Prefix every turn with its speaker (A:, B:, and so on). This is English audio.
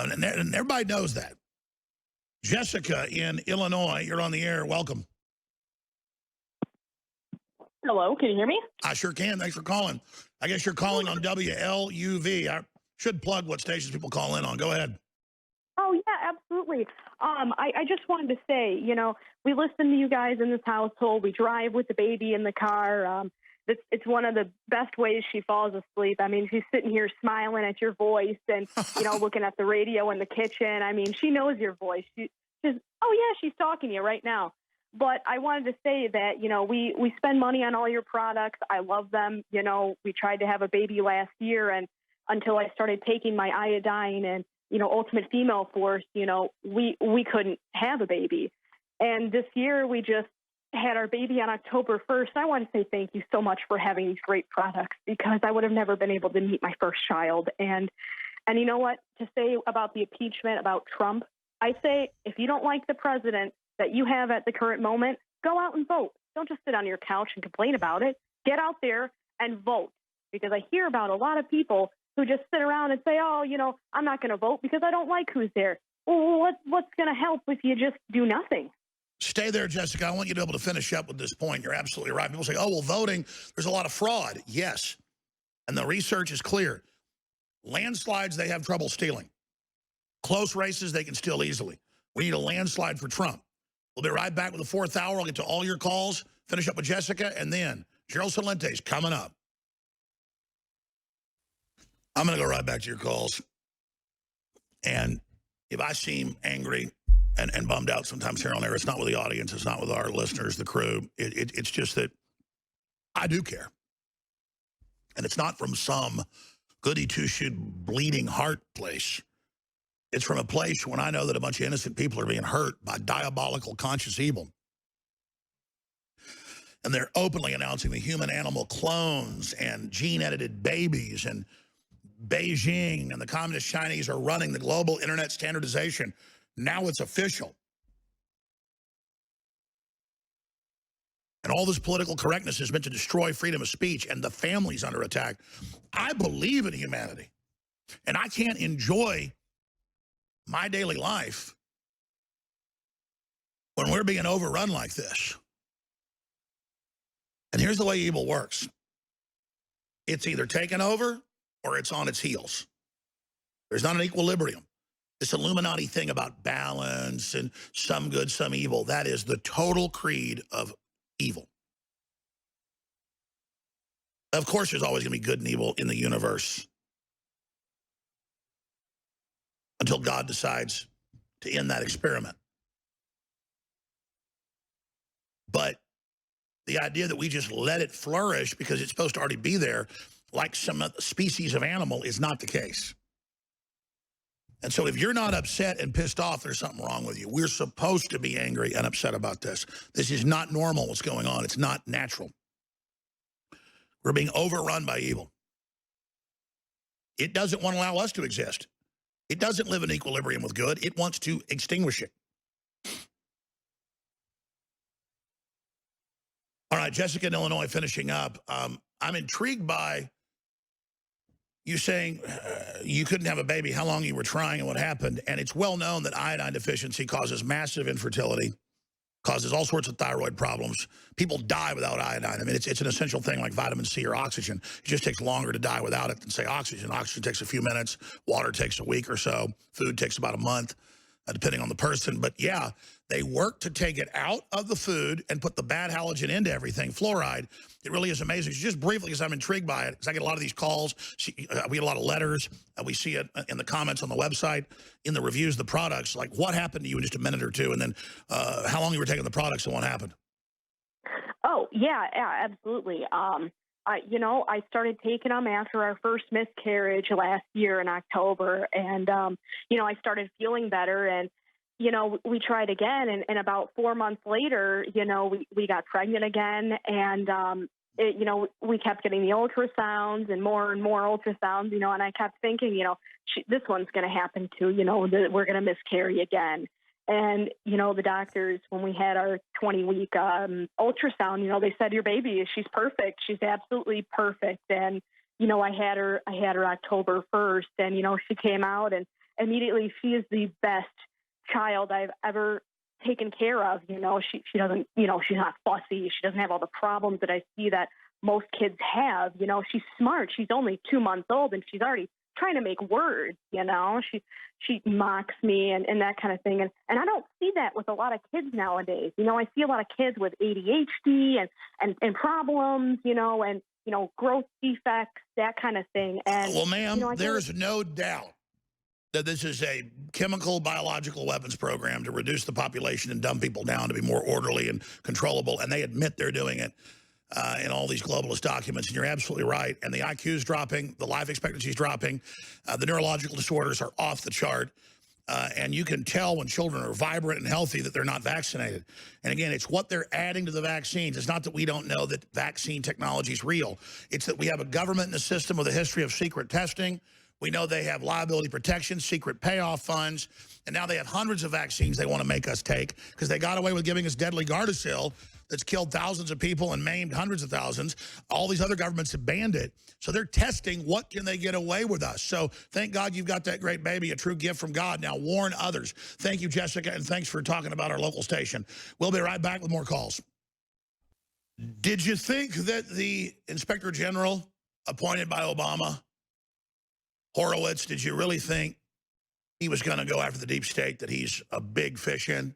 A: And everybody knows that. Jessica in Illinois, you're on the air. Welcome.
B: Hello, can you hear me?
A: I sure can. Thanks for calling. I guess you're calling on WLUV. I should plug what stations people call in on. Go ahead.
B: Oh, yeah, absolutely. I just wanted to say, we listen to you guys in this household. We drive with the baby in the car. It's one of the best ways she falls asleep. I mean, she's sitting here smiling at your voice and, looking at the radio in the kitchen. I mean, she knows your voice. She's, oh, yeah, she's talking to you right now. But I wanted to say that, we spend money on all your products. I love them. We tried to have a baby last year, and until I started taking my iodine and, Ultimate Female Force, we couldn't have a baby. And this year we just had our baby on October 1st. I want to say thank you so much for having these great products, because I would have never been able to meet my first child. And you know what, to say about the impeachment, about Trump, I say, if you don't like the president that you have at the current moment, go out and vote. Don't just sit on your couch and complain about it. Get out there and vote, because I hear about a lot of people who just sit around and say, oh, I'm not going to vote because I don't like who's there. Well, what's going to help if you just do nothing?
A: Stay there, Jessica. I want you to be able to finish up with this point. You're absolutely right. People say, oh, well, voting, there's a lot of fraud. Yes. And the research is clear. Landslides, they have trouble stealing. Close races, they can steal easily. We need a landslide for Trump. We'll be right back with the fourth hour. I'll get to all your calls, finish up with Jessica, and then Gerald Salente's coming up. I'm going to go right back to your calls. And if I seem angry and bummed out sometimes here on air, it's not with the audience, it's not with our listeners, the crew. It's just that I do care. And it's not from some goody two-shoe bleeding heart place. It's from a place when I know that a bunch of innocent people are being hurt by diabolical conscious evil. And they're openly announcing the human-animal clones and gene-edited babies, and Beijing and the Communist Chinese are running the global internet standardization. Now it's official. And all this political correctness is meant to destroy freedom of speech, and the family's under attack. I believe in humanity, and I can't enjoy my daily life when we're being overrun like this. And here's the way evil works. It's either taken over or it's on its heels. There's not an equilibrium. This Illuminati thing about balance and some good, some evil, that is the total creed of evil. Of course, there's always going to be good and evil in the universe until God decides to end that experiment. But the idea that we just let it flourish because it's supposed to already be there, like some species of animal, is not the case. And so if you're not upset and pissed off, there's something wrong with you. We're supposed to be angry and upset about this. This is not normal, what's going on. It's not natural. We're being overrun by evil. It doesn't want to allow us to exist. It doesn't live in equilibrium with good. It wants to extinguish it. All right, Jessica in Illinois finishing up. I'm intrigued by you saying you couldn't have a baby, how long you were trying and what happened. And it's well known that iodine deficiency causes massive infertility, causes all sorts of thyroid problems. People die without iodine. I mean, it's an essential thing like vitamin C or oxygen. It just takes longer to die without it than, say, oxygen. Oxygen takes a few minutes. Water takes a week or so. Food takes about a month, depending on the person. But, yeah, they work to take it out of the food and put the bad halogen into everything, fluoride. It really is amazing. Just briefly, because I'm intrigued by it, because I get a lot of these calls. We get a lot of letters. We see it in the comments on the website, in the reviews of the products. Like, what happened to you in just a minute or two? And then how long you were taking the products and what happened?
B: Oh, yeah, absolutely. I started taking them after our first miscarriage last year in October. And, I started feeling better. And, we tried again. And about 4 months later, we got pregnant again. And, we kept getting the ultrasounds and more ultrasounds, and I kept thinking, this one's going to happen too, we're going to miscarry again. And, the doctors, when we had our 20-week ultrasound, they said, your baby, she's perfect. She's absolutely perfect. And, I had her October 1st, and, she came out, and immediately she is the best child I've ever taken care of. She doesn't, she's not fussy. She doesn't have all the problems that I see that most kids have. She's smart. She's only 2 months old and she's already trying to make words. She mocks me and that kind of thing. And I don't see that with a lot of kids nowadays. I see a lot of kids with ADHD and problems, and growth defects, that kind of thing. And
A: well, ma'am, there's no doubt that this is a chemical biological weapons program to reduce the population and dumb people down to be more orderly and controllable. And they admit they're doing it in all these globalist documents. And you're absolutely right. And the IQ is dropping. The life expectancy is dropping. The neurological disorders are off the chart. And you can tell when children are vibrant and healthy that they're not vaccinated. And again, it's what they're adding to the vaccines. It's not that we don't know that vaccine technology is real. It's that we have a government and a system with a history of secret testing. We know they have liability protection, secret payoff funds, and now they have hundreds of vaccines they want to make us take because they got away with giving us deadly Gardasil that's killed thousands of people and maimed hundreds of thousands. All these other governments have banned it. So they're testing what can they get away with us. So thank God you've got that great baby, a true gift from God. Now warn others. Thank you, Jessica, and thanks for talking about our local station. We'll be right back with more calls. Did you think that the Inspector General appointed by Obama, Horowitz, did you really think he was going to go after the deep state that he's a big fish in?